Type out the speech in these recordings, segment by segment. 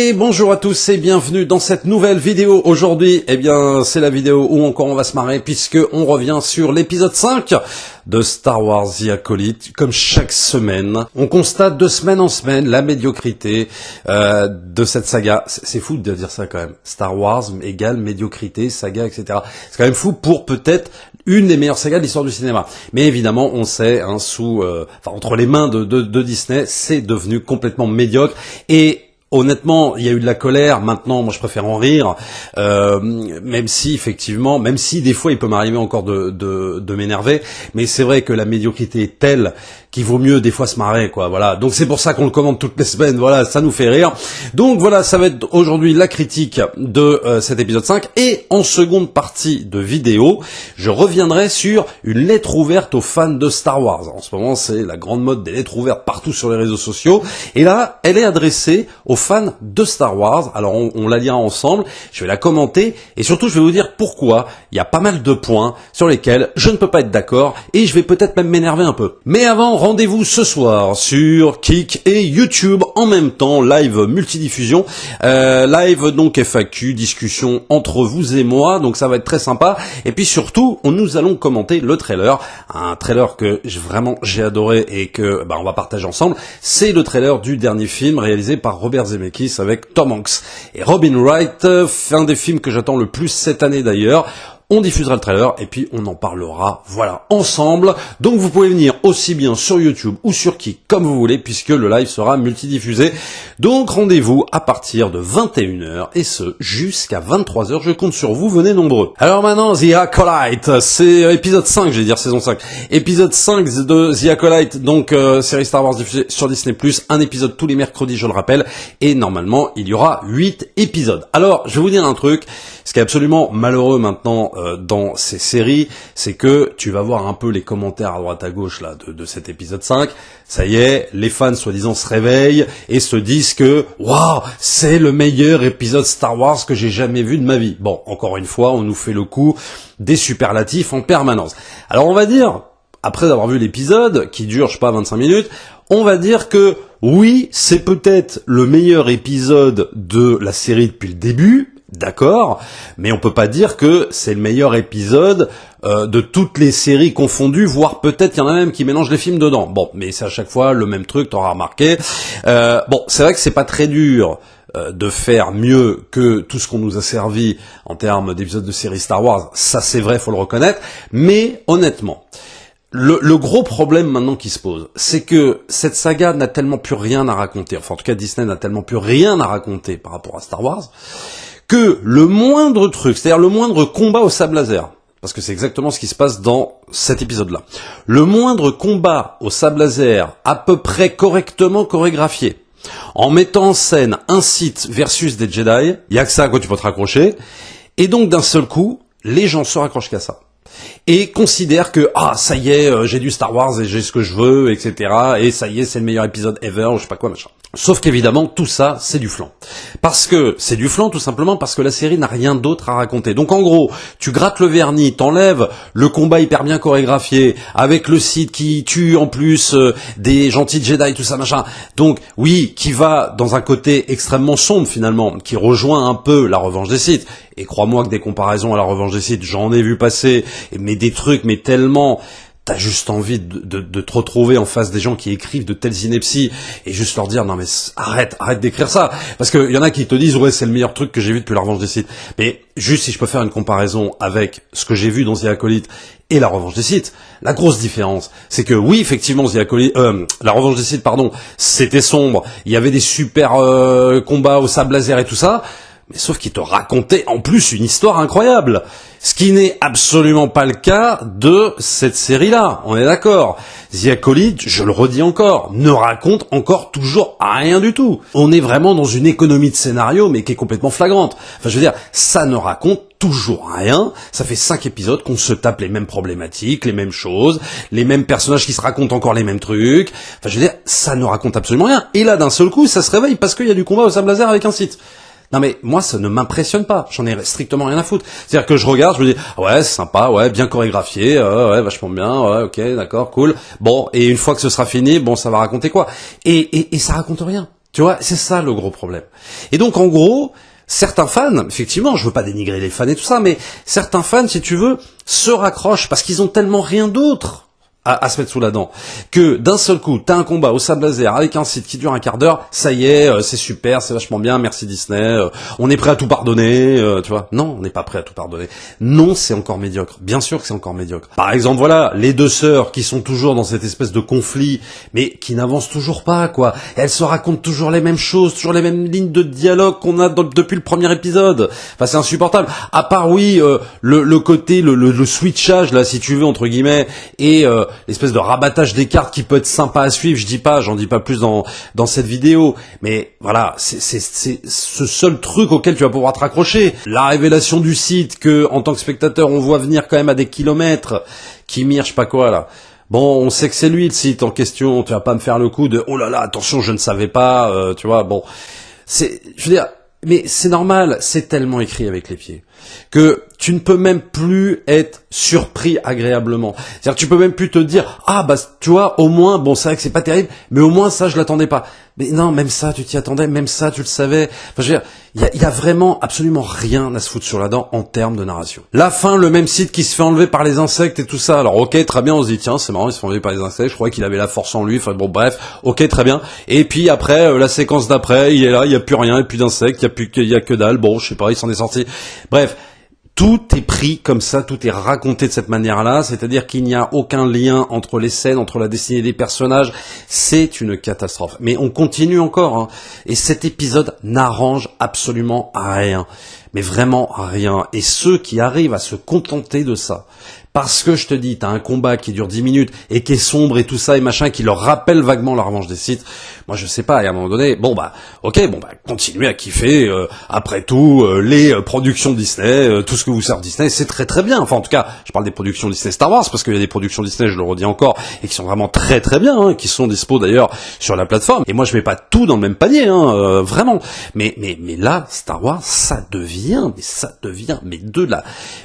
Et bonjour à tous et bienvenue dans cette nouvelle vidéo. Aujourd'hui, eh bien, c'est la vidéo où encore on va se marrer puisque on revient sur l'épisode 5 de Star Wars The Acolyte. Comme chaque semaine, on constate de semaine en semaine la médiocrité de cette saga. C'est fou de dire ça quand même. Star Wars égale médiocrité, saga, etc. C'est quand même fou pour peut-être une des meilleures sagas de l'histoire du cinéma. Mais évidemment, on sait, hein, entre les mains de Disney, c'est devenu complètement médiocre. Et honnêtement, il y a eu de la colère. Maintenant, moi, je préfère en rire, même si des fois, il peut m'arriver encore de m'énerver. Mais c'est vrai que la médiocrité est telle qu'il vaut mieux des fois se marrer, quoi. Voilà. Donc c'est pour ça qu'on le commande toutes les semaines. Voilà, ça nous fait rire. Donc voilà, ça va être aujourd'hui la critique de cet épisode 5. Et en seconde partie de vidéo, je reviendrai sur une lettre ouverte aux fans de Star Wars. En ce moment, c'est la grande mode des lettres ouvertes partout sur les réseaux sociaux. Et là, elle est adressée aux fans de Star Wars. Alors on la lira ensemble, je vais la commenter et surtout je vais vous dire pourquoi il y a pas mal de points sur lesquels je ne peux pas être d'accord et je vais peut-être même m'énerver un peu. Mais avant, rendez-vous ce soir sur Kik et YouTube en même temps, live multidiffusion, live donc FAQ, discussion entre vous et moi, donc ça va être très sympa. Et puis surtout, nous allons commenter le trailer, un trailer que j'ai adoré et que on va partager ensemble. C'est le trailer du dernier film réalisé par Robert Zemeckis avec Tom Hanks et Robin Wright, un des films que j'attends le plus cette année d'ailleurs. On diffusera le trailer et puis on en parlera, voilà, ensemble. Donc vous pouvez venir aussi bien sur YouTube ou sur Kik comme vous voulez puisque le live sera multidiffusé. Donc rendez-vous à partir de 21h et ce jusqu'à 23h. Je compte sur vous, venez nombreux. Alors maintenant, The Acolyte, c'est épisode 5, j'allais dire saison 5. Épisode 5 de The Acolyte, donc série Star Wars diffusée sur Disney+, un épisode tous les mercredis, je le rappelle, et normalement il y aura 8 épisodes. Alors, je vais vous dire un truc, ce qui est absolument malheureux maintenant dans ces séries, c'est que tu vas voir un peu les commentaires à droite à gauche là de cet épisode 5. Ça y est, les fans soi-disant se réveillent et se disent que waouh, c'est le meilleur épisode Star Wars que j'ai jamais vu de ma vie. Bon, encore une fois, on nous fait le coup des superlatifs en permanence. Alors on va dire, après avoir vu l'épisode qui dure, 25 minutes, on va dire que oui, c'est peut-être le meilleur épisode de la série depuis le début. D'accord, mais on peut pas dire que c'est le meilleur épisode de toutes les séries confondues, voire peut-être il y en a même qui mélangent les films dedans. Bon, mais c'est à chaque fois le même truc, t'auras remarqué. C'est vrai que c'est pas très dur de faire mieux que tout ce qu'on nous a servi en termes d'épisodes de séries Star Wars. Ça c'est vrai, faut le reconnaître. Mais honnêtement, le gros problème maintenant qui se pose, c'est que cette saga n'a tellement plus rien à raconter. Enfin, en tout cas, Disney n'a tellement plus rien à raconter par rapport à Star Wars, que le moindre truc, c'est-à-dire le moindre combat au sable laser, parce que c'est exactement ce qui se passe dans cet épisode-là, le moindre combat au sable laser à peu près correctement chorégraphié, en mettant en scène un Sith versus des Jedi, il y a que ça à quoi tu peux te raccrocher, et donc d'un seul coup, les gens se raccrochent qu'à ça. Et considèrent que ça y est, j'ai du Star Wars et j'ai ce que je veux, etc. Et ça y est, c'est le meilleur épisode ever, ou je sais pas quoi, machin. Sauf qu'évidemment, tout ça, c'est du flan. Parce que c'est du flan, tout simplement parce que la série n'a rien d'autre à raconter. Donc en gros, tu grattes le vernis, t'enlèves le combat hyper bien chorégraphié, avec le Sith qui tue en plus des gentils Jedi, tout ça, machin. Donc oui, qui va dans un côté extrêmement sombre finalement, qui rejoint un peu la revanche des Sith. Et crois-moi que des comparaisons à la revanche des Sith, j'en ai vu passer, mais des trucs, mais tellement... T'as juste envie de te retrouver en face des gens qui écrivent de telles inepties et juste leur dire non mais arrête d'écrire ça, parce que y en a qui te disent ouais c'est le meilleur truc que j'ai vu depuis la revanche des Sith. Mais juste si je peux faire une comparaison avec ce que j'ai vu dans The Acolyte et la revanche des Sith, la grosse différence c'est que oui effectivement The Acolyte, la revanche des Sith pardon, c'était sombre, il y avait des super combats au sable laser et tout ça. Mais sauf qu'il te racontait en plus une histoire incroyable. Ce qui n'est absolument pas le cas de cette série-là. On est d'accord. The Acolyte, je le redis encore, ne raconte encore toujours rien du tout. On est vraiment dans une économie de scénario, mais qui est complètement flagrante. Enfin, je veux dire, ça ne raconte toujours rien. Ça fait 5 épisodes qu'on se tape les mêmes problématiques, les mêmes choses, les mêmes personnages qui se racontent encore les mêmes trucs. Enfin, je veux dire, ça ne raconte absolument rien. Et là, d'un seul coup, ça se réveille parce qu'il y a du combat au sable laser avec un Sith. Non mais moi ça ne m'impressionne pas, j'en ai strictement rien à foutre. C'est-à-dire que je regarde, je me dis ouais c'est sympa, ouais bien chorégraphié, ouais vachement bien, ouais ok d'accord cool. Bon et une fois que ce sera fini, bon ça va raconter quoi et ça raconte rien. Tu vois, c'est ça le gros problème. Et donc en gros, certains fans, effectivement, je veux pas dénigrer les fans et tout ça, mais certains fans, si tu veux, se raccrochent parce qu'ils ont tellement rien d'autre à se mettre sous la dent, que d'un seul coup, t'as un combat au sable laser avec un site qui dure un quart d'heure, ça y est, c'est super, c'est vachement bien, merci Disney, on est prêt à tout pardonner, tu vois. Non, on n'est pas prêt à tout pardonner. Non, c'est encore médiocre. Bien sûr que c'est encore médiocre. Par exemple, voilà, les deux sœurs qui sont toujours dans cette espèce de conflit, mais qui n'avancent toujours pas, quoi. Elles se racontent toujours les mêmes choses, toujours les mêmes lignes de dialogue qu'on a depuis le premier épisode. Enfin, c'est insupportable. À part, oui, le côté, le switchage, là, si tu veux, entre guillemets, et l'espèce de rabattage des cartes qui peut être sympa à suivre, j'en dis pas plus dans cette vidéo, mais voilà, c'est ce seul truc auquel tu vas pouvoir te raccrocher. La révélation du site que, en tant que spectateur, on voit venir quand même à des kilomètres, qui mire, je sais pas quoi, là. Bon, on sait que c'est lui le site en question, tu vas pas me faire le coup de, oh là là, attention, je ne savais pas, tu vois, bon. Je veux dire, mais c'est normal, c'est tellement écrit avec les pieds, que tu ne peux même plus être surpris agréablement. C'est-à-dire que tu peux même plus te dire, ah bah tu vois, au moins, bon c'est vrai que c'est pas terrible, mais au moins ça je l'attendais pas. Mais non, même ça tu t'y attendais, même ça tu le savais. Enfin, je veux dire, il y a vraiment absolument rien à se foutre sur la dent en termes de narration. La fin, le même site qui se fait enlever par les insectes et tout ça. Alors ok, très bien, on se dit tiens c'est marrant, il se fait enlever par les insectes. Je croyais qu'il avait la force en lui. Enfin bon bref, ok très bien. Et puis après la séquence d'après, il est là, il y a plus rien, il y a plus d'insectes, il y a que dalle. Bon je sais pas, il s'en est sorti. Bref. Tout est pris comme ça, tout est raconté de cette manière-là, c'est-à-dire qu'il n'y a aucun lien entre les scènes, entre la destinée des personnages, c'est une catastrophe. Mais on continue encore, hein. Et cet épisode n'arrange absolument rien, mais vraiment rien. Et ceux qui arrivent à se contenter de ça, parce que je te dis, t'as un combat qui dure 10 minutes et qui est sombre et tout ça et machin, qui leur rappelle vaguement la revanche des Sith, moi je sais pas, et à un moment donné, continuez à kiffer, après tout, les productions Disney, tout ce que vous sert Disney, c'est très très bien. Enfin en tout cas, je parle des productions Disney Star Wars, parce qu'il y a des productions Disney, je le redis encore, et qui sont vraiment très très bien, hein, qui sont dispo d'ailleurs sur la plateforme, et moi je mets pas tout dans le même panier, hein, vraiment. Mais là, Star Wars, ça devient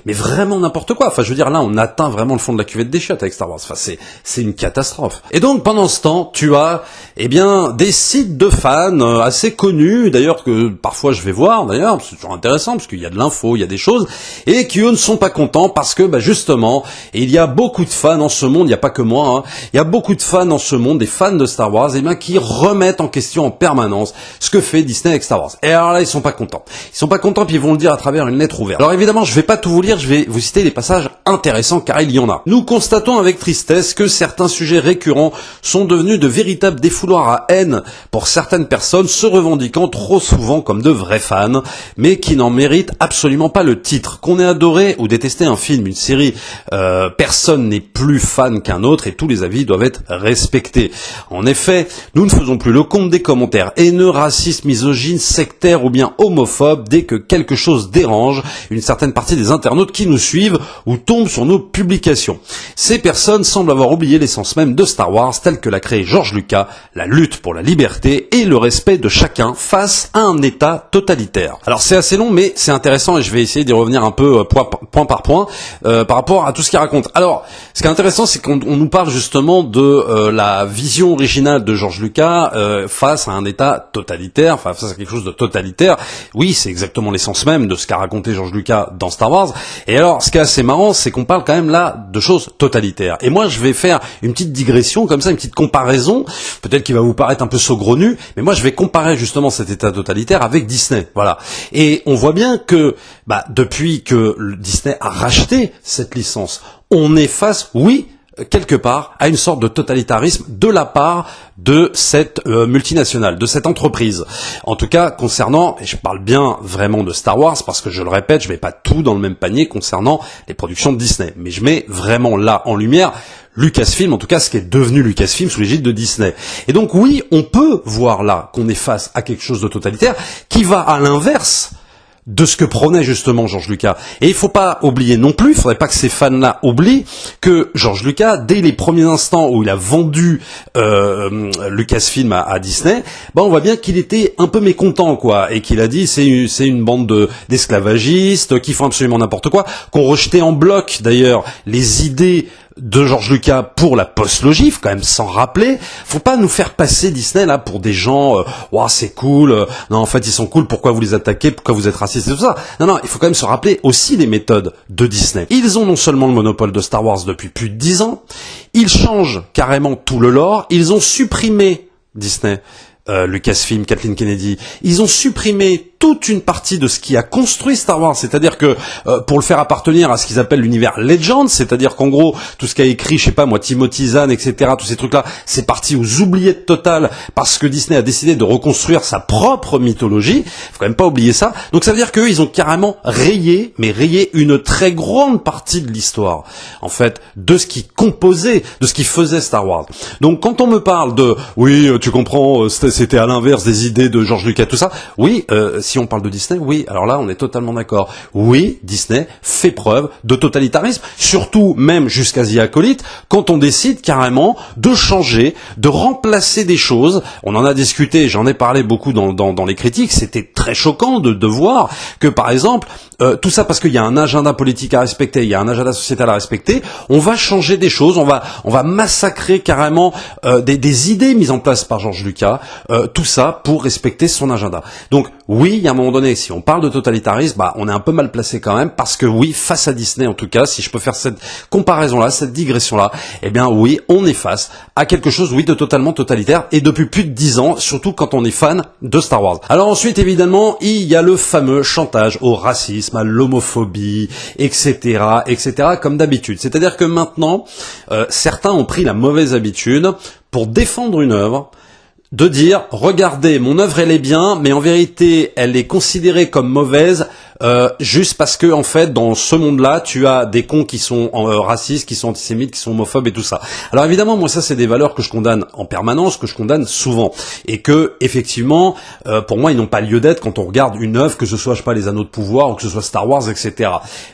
mais vraiment n'importe quoi. Enfin je veux dire, là on atteint vraiment le fond de la cuvette des chiottes avec Star Wars. Enfin, c'est une catastrophe. Et donc, pendant ce temps, tu as, des sites de fans assez connus, d'ailleurs, que parfois je vais voir, d'ailleurs, c'est toujours intéressant, parce qu'il y a de l'info, il y a des choses, et qui, eux, ne sont pas contents, parce que, justement, il y a beaucoup de fans en ce monde, il n'y a pas que moi, hein, il y a beaucoup de fans en ce monde, des fans de Star Wars, qui remettent en question en permanence ce que fait Disney avec Star Wars. Et alors là, ils sont pas contents. Ils sont pas contents, puis ils vont le dire à travers une lettre ouverte. Alors évidemment, je vais pas tout vous lire, je vais vous citer des passages intéressants, car il y en a. Nous constatons avec tristesse que certains sujets récurrents sont devenus de véritables défouloirs à haine pour certaines personnes se revendiquant trop souvent comme de vrais fans, mais qui n'en méritent absolument pas le titre. Qu'on ait adoré ou détesté un film, une série, personne n'est plus fan qu'un autre et tous les avis doivent être respectés. En effet, nous ne faisons plus le compte des commentaires haineux, racistes, misogynes, sectaires ou bien homophobes dès que quelque chose dérange une certaine partie des internautes qui nous suivent ou tombent sur nos publications. Ces personnes semblent avoir oublié l'essence même de Star Wars telle que l'a créé George Lucas, la lutte pour la liberté et le respect de chacun face à un État totalitaire. Alors c'est assez long mais c'est intéressant et je vais essayer d'y revenir un peu point par point par rapport à tout ce qu'il raconte. Alors ce qui est intéressant c'est qu'on nous parle justement de la vision originale de George Lucas face à un État totalitaire, enfin face à quelque chose de totalitaire. Oui, c'est exactement l'essence même de ce qu'a raconté George Lucas dans Star Wars. Et alors ce qui est assez marrant c'est qu'on parle quand même là de choses totalitaires. Et moi je vais faire une petite digression comme ça, une petite comparaison, peut-être qu'il va vous paraître un peu saugrenu, mais moi je vais comparer justement cet état totalitaire avec Disney, voilà. Et on voit bien que depuis que Disney a racheté cette licence, on est face, oui, quelque part, à une sorte de totalitarisme de la part de cette multinationale, de cette entreprise. En tout cas, concernant, et je parle bien vraiment de Star Wars, parce que je le répète, je mets pas tout dans le même panier concernant les productions de Disney, mais je mets vraiment là en lumière Lucasfilm, en tout cas ce qui est devenu Lucasfilm sous l'égide de Disney. Et donc oui, on peut voir là qu'on est face à quelque chose de totalitaire qui va à l'inverse de ce que prônait justement George Lucas. Et il faut pas oublier non plus, il faudrait pas que ces fans-là oublient que George Lucas, dès les premiers instants où il a vendu Lucasfilm à Disney, on voit bien qu'il était un peu mécontent, quoi, et qu'il a dit c'est une bande d'esclavagistes qui font absolument n'importe quoi, qu'on rejetait en bloc d'ailleurs les idées de George Lucas pour la post-logie, faut quand même s'en rappeler. Faut pas nous faire passer Disney là pour des gens, c'est cool, non en fait ils sont cool, pourquoi vous les attaquez, pourquoi vous êtes racistes et tout ça. Non, il faut quand même se rappeler aussi les méthodes de Disney. Ils ont non seulement le monopole de Star Wars depuis plus de 10 ans, ils changent carrément tout le lore, ils ont supprimé Disney. Lucasfilm, Kathleen Kennedy, ils ont supprimé toute une partie de ce qui a construit Star Wars, c'est-à-dire que pour le faire appartenir à ce qu'ils appellent l'univers Legends, c'est-à-dire qu'en gros tout ce qu'a écrit, je sais pas moi, Timothy Zahn, etc., tous ces trucs-là, c'est parti aux oubliettes totales parce que Disney a décidé de reconstruire sa propre mythologie. Faut quand même pas oublier ça. Donc ça veut dire qu'eux, ils ont carrément rayé une très grande partie de l'histoire, en fait, de ce qui composait, de ce qui faisait Star Wars. Donc quand on me parle de, oui, tu comprends, c'était à l'inverse des idées de George Lucas, tout ça, oui, si on parle de Disney, oui, alors là, on est totalement d'accord. Oui, Disney fait preuve de totalitarisme, surtout même jusqu'à The Acolyte, quand on décide carrément de changer, de remplacer des choses. On en a discuté, j'en ai parlé beaucoup dans les critiques, c'était très choquant de voir que, par exemple, tout ça parce qu'il y a un agenda politique à respecter, il y a un agenda sociétal à respecter, on va changer des choses, on va massacrer carrément des idées mises en place par George Lucas, tout ça pour respecter son agenda. Donc oui, il y a un moment donné, si on parle de totalitarisme, on est un peu mal placé quand même, parce que oui, face à Disney en tout cas, si je peux faire cette comparaison-là, cette digression-là, eh bien oui, on est face à quelque chose, oui, de totalement totalitaire, et depuis plus de 10 ans, surtout quand on est fan de Star Wars. Alors ensuite, évidemment, il y a le fameux chantage au racisme, à l'homophobie, etc., comme d'habitude. C'est-à-dire que maintenant, certains ont pris la mauvaise habitude, pour défendre une œuvre, de dire, regardez, mon œuvre elle est bien, mais en vérité elle est considérée comme mauvaise juste parce que en fait dans ce monde-là tu as des cons qui sont racistes, qui sont antisémites, qui sont homophobes et tout ça. Alors évidemment moi ça c'est des valeurs que je condamne en permanence, que je condamne souvent, et que effectivement pour moi ils n'ont pas lieu d'être quand on regarde une œuvre, que ce soit je sais pas les Anneaux de Pouvoir ou que ce soit Star Wars, etc.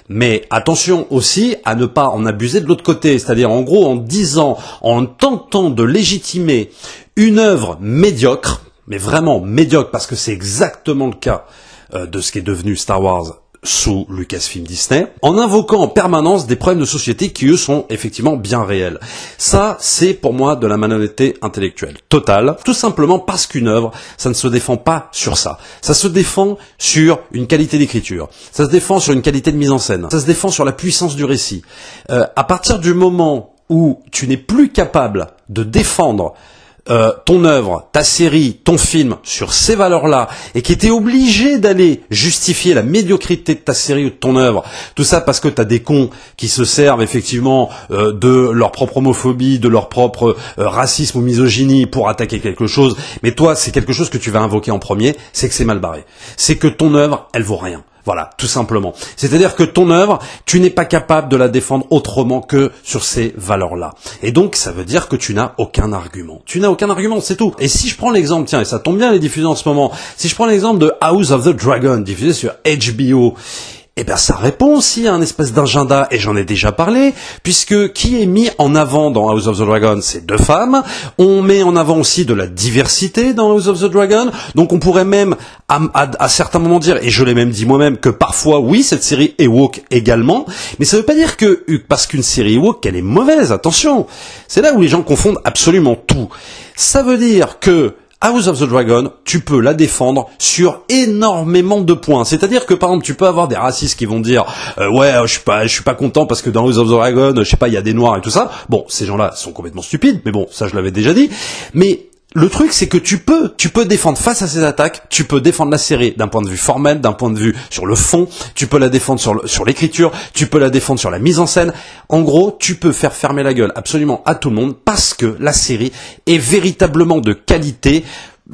Mais attention aussi à ne pas en abuser de l'autre côté, c'est-à-dire en gros en disant, en tentant de légitimer une œuvre médiocre, mais vraiment médiocre, parce que c'est exactement le cas de ce qui est devenu Star Wars sous Lucasfilm Disney, en invoquant en permanence des problèmes de société qui, eux, sont effectivement bien réels. Ça, c'est pour moi de la malhonnêteté intellectuelle totale, tout simplement parce qu'une œuvre, ça ne se défend pas sur ça. Ça se défend sur une qualité d'écriture, ça se défend sur une qualité de mise en scène, ça se défend sur la puissance du récit. À partir du moment où tu n'es plus capable de défendre ton œuvre, ta série, ton film sur ces valeurs-là, et qui était obligé d'aller justifier la médiocrité de ta série ou de ton œuvre, tout ça parce que t'as des cons qui se servent effectivement de leur propre homophobie, de leur propre racisme ou misogynie pour attaquer quelque chose, mais toi c'est quelque chose que tu vas invoquer en premier, c'est que c'est mal barré. C'est que ton œuvre, elle vaut rien. Voilà, tout simplement. C'est-à-dire que ton œuvre, tu n'es pas capable de la défendre autrement que sur ces valeurs-là. Et donc, ça veut dire que tu n'as aucun argument. Tu n'as aucun argument, c'est tout. Et si je prends l'exemple, tiens, et ça tombe bien, les diffusés en ce moment, si je prends l'exemple de House of the Dragon, diffusé sur HBO, eh ben ça répond aussi à un espèce d'agenda, et j'en ai déjà parlé, puisque qui est mis en avant dans House of the Dragon, c'est 2 femmes. On met en avant aussi de la diversité dans House of the Dragon, donc on pourrait même à certains moments dire, et je l'ai même dit moi-même, que parfois oui cette série est woke également, mais ça veut pas dire que parce qu'une série est woke qu'elle est mauvaise, attention. C'est là où les gens confondent absolument tout. Ça veut dire que House of the Dragon, tu peux la défendre sur énormément de points. C'est-à-dire que par exemple, tu peux avoir des racistes qui vont dire je suis pas content parce que dans House of the Dragon, je sais pas, il y a des noirs et tout ça. Bon, ces gens-là sont complètement stupides, mais bon, ça je l'avais déjà dit. Mais le truc, c'est que tu peux défendre face à ces attaques, tu peux défendre la série d'un point de vue formel, d'un point de vue sur le fond, tu peux la défendre sur l'écriture, tu peux la défendre sur la mise en scène. En gros, tu peux faire fermer la gueule absolument à tout le monde parce que la série est véritablement de qualité,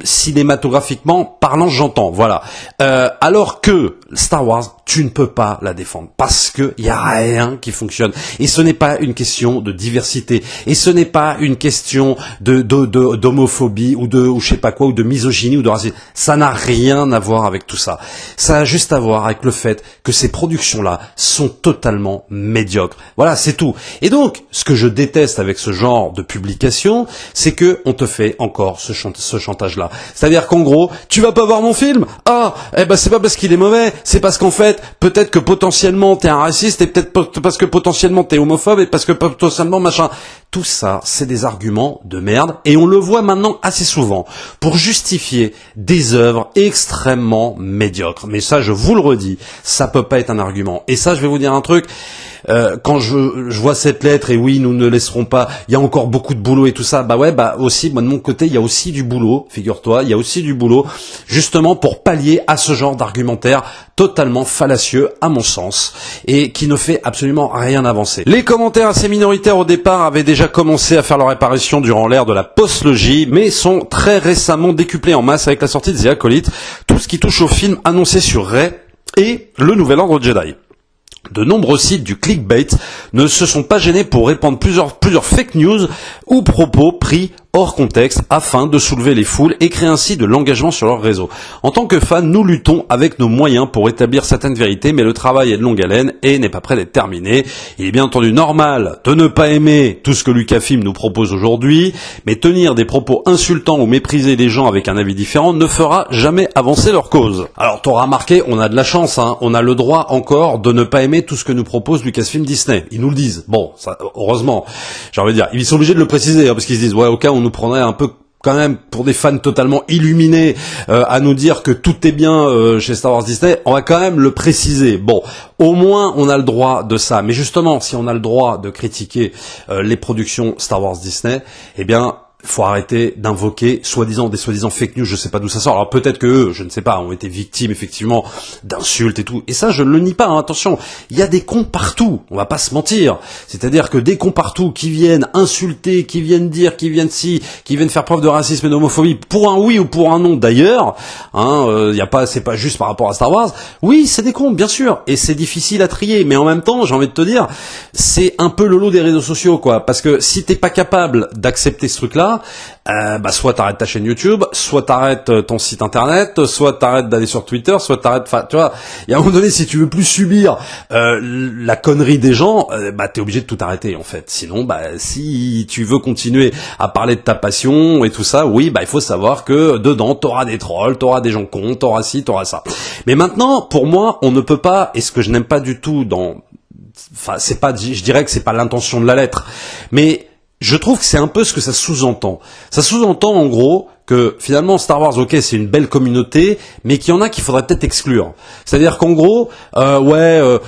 cinématographiquement parlant, j'entends, voilà. Alors que Star Wars, tu ne peux pas la défendre parce que y a rien qui fonctionne. Et ce n'est pas une question de diversité, et ce n'est pas une question d'homophobie ou je sais pas quoi, ou de misogynie ou de racisme. Ça n'a rien à voir avec tout ça. Ça a juste à voir avec le fait que ces productions-là sont totalement médiocres. Voilà, c'est tout. Et donc, ce que je déteste avec ce genre de publication, c'est que on te fait encore ce chantage-là. là. C'est-à-dire qu'en gros, tu vas pas voir mon film? Ah, eh ben c'est pas parce qu'il est mauvais, c'est parce qu'en fait, peut-être que potentiellement t'es un raciste, et peut-être parce que potentiellement t'es homophobe, et parce que potentiellement machin. Tout ça, c'est des arguments de merde, et on le voit maintenant assez souvent, pour justifier des œuvres extrêmement médiocres. Mais ça, je vous le redis, ça peut pas être un argument. Et ça, je vais vous dire un truc, quand je vois cette lettre, et oui, nous ne laisserons pas, il y a encore beaucoup de boulot et tout ça, bah ouais, bah aussi, moi de mon côté, il y a aussi du boulot, figure-toi, il y a aussi du boulot, justement pour pallier à ce genre d'argumentaire totalement fallacieux, à mon sens, et qui ne fait absolument rien avancer. Les commentaires assez minoritaires au départ avaient déjà commencé à faire leur apparition durant l'ère de la postlogie, mais sont très récemment décuplés en masse avec la sortie de The Acolyte, tout ce qui touche au film annoncé sur Rey et le Nouvel Ordre Jedi. De nombreux sites du clickbait ne se sont pas gênés pour répandre plusieurs fake news ou propos pris hors contexte afin de soulever les foules et créer ainsi de l'engagement sur leur réseau. En tant que fans, nous luttons avec nos moyens pour établir certaines vérités, mais le travail est de longue haleine et n'est pas prêt d'être terminé. Il est bien entendu normal de ne pas aimer tout ce que Lucasfilm nous propose aujourd'hui, mais tenir des propos insultants ou mépriser des gens avec un avis différent ne fera jamais avancer leur cause. Alors t'auras remarqué, on a de la chance, hein, on a le droit encore de ne pas aimer tout ce que nous propose Lucasfilm Disney. Ils nous le disent. Bon, ça, heureusement, j'ai envie de dire, ils sont obligés de le préciser, hein, parce qu'ils se disent, ouais, au cas où on nous prendrait un peu quand même pour des fans totalement illuminés à nous dire que tout est bien chez Star Wars Disney, on va quand même le préciser. Bon, au moins on a le droit de ça. Mais justement, si on a le droit de critiquer les productions Star Wars Disney, eh bien faut arrêter d'invoquer soi-disant fake news, je sais pas d'où ça sort. Alors peut-être que eux, je ne sais pas, ont été victimes effectivement d'insultes et tout. Et ça, je ne le nie pas, hein, attention. Il y a des cons partout, on va pas se mentir. C'est-à-dire que des cons partout qui viennent insulter, qui viennent dire, qui viennent faire preuve de racisme et d'homophobie pour un oui ou pour un non d'ailleurs. Hein, c'est pas juste par rapport à Star Wars. Oui, c'est des cons, bien sûr, et c'est difficile à trier. Mais en même temps, j'ai envie de te dire, c'est un peu le lot des réseaux sociaux, quoi. Parce que si t'es pas capable d'accepter ce truc-là, soit t'arrêtes ta chaîne YouTube, soit t'arrêtes ton site internet, soit t'arrêtes d'aller sur Twitter, soit t'arrêtes, enfin, tu vois, il y a un moment donné, si tu veux plus subir la connerie des gens, t'es obligé de tout arrêter, en fait. Sinon, si tu veux continuer à parler de ta passion et tout ça, oui, il faut savoir que dedans, t'auras des trolls, t'auras des gens cons, t'auras ci, t'auras ça. Mais maintenant, pour moi, on ne peut pas, et ce que je n'aime pas du tout je dirais que c'est pas l'intention de la lettre, mais je trouve que c'est un peu ce que ça sous-entend. Ça sous-entend en gros que finalement Star Wars, ok, c'est une belle communauté, mais qu'il y en a qu'il faudrait peut-être exclure. C'est-à-dire qu'en gros,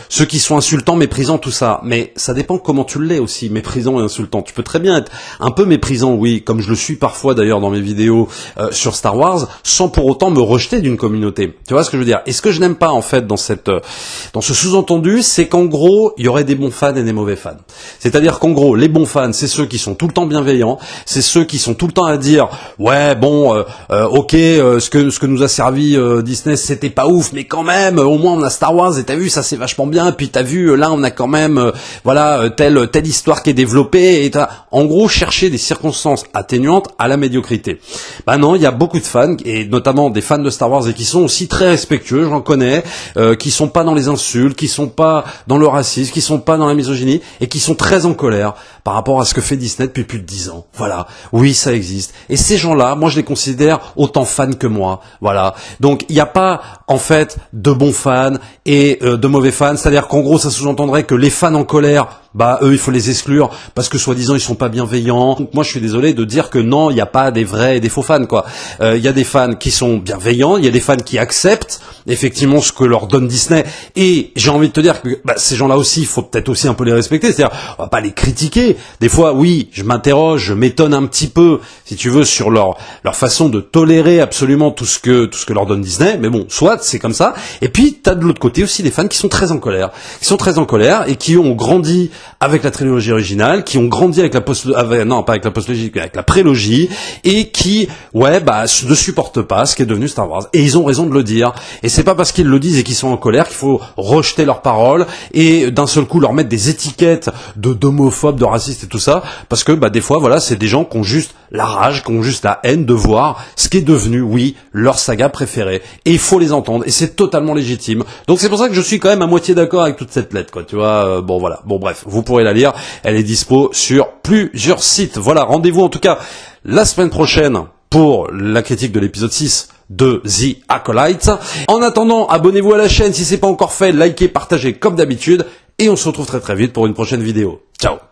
ceux qui sont insultants, méprisants, tout ça, mais ça dépend comment tu l'es aussi, méprisant et insultant. Tu peux très bien être un peu méprisant, oui, comme je le suis parfois d'ailleurs dans mes vidéos sur Star Wars, sans pour autant me rejeter d'une communauté. Tu vois ce que je veux dire? Et ce que je n'aime pas en fait dans ce sous-entendu, c'est qu'en gros, il y aurait des bons fans et des mauvais fans. C'est-à-dire qu'en gros, les bons fans, c'est ceux qui sont tout le temps bienveillants, c'est ceux qui sont tout le temps à dire, ouais, ce que nous a servi Disney, c'était pas ouf, mais quand même, au moins on a Star Wars, et t'as vu, ça c'est vachement bien, puis t'as vu, là on a quand même, telle histoire qui est développée, et en gros, chercher des circonstances atténuantes à la médiocrité. Non, il y a beaucoup de fans, et notamment des fans de Star Wars, et qui sont aussi très respectueux, j'en connais, qui sont pas dans les insultes, qui sont pas dans le racisme, qui sont pas dans la misogynie, et qui sont très en colère par rapport à ce que fait Disney depuis plus de 10 ans. Voilà. Oui, ça existe. Et ces gens-là, moi je les considère autant fans que moi. Voilà. Donc il n'y a pas en fait de bons fans et de mauvais fans. C'est-à-dire qu'en gros ça sous-entendrait que les fans en colère, eux il faut les exclure parce que soi-disant ils sont pas bienveillants. Donc moi je suis désolé de dire que non, il n'y a pas des vrais et des faux fans, quoi. Il y a des fans qui sont bienveillants, il y a des fans qui acceptent effectivement ce que leur donne Disney, et j'ai envie de te dire que ces gens-là aussi, il faut peut-être aussi un peu les respecter. C'est-à-dire on va pas les critiquer. Des fois oui, je m'interroge, je m'étonne un petit peu, si tu veux, sur leur façon de tolérer absolument tout ce que leur donne Disney, mais bon, soit c'est comme ça. Et puis t'as de l'autre côté aussi des fans qui sont très en colère, et qui ont grandi avec la trilogie originale, qui ont grandi avec avec la prélogie, et qui ne supportent pas ce qui est devenu Star Wars. Et ils ont raison de le dire. Et c'est pas parce qu'ils le disent et qu'ils sont en colère qu'il faut rejeter leurs paroles et d'un seul coup leur mettre des étiquettes d'homophobes, de racistes et tout ça, parce que des fois c'est des gens qui ont juste la rage, qui ont juste la haine de voir ce qui est devenu, oui, leur saga préférée. Et il faut les entendre, et c'est totalement légitime. Donc c'est pour ça que je suis quand même à moitié d'accord avec toute cette lettre, quoi. Tu vois, bref, vous pourrez la lire, elle est dispo sur plusieurs sites. Voilà, rendez-vous en tout cas la semaine prochaine pour la critique de l'épisode 6 de The Acolyte. En attendant, abonnez-vous à la chaîne si c'est pas encore fait, likez, partagez comme d'habitude, et on se retrouve très très vite pour une prochaine vidéo. Ciao!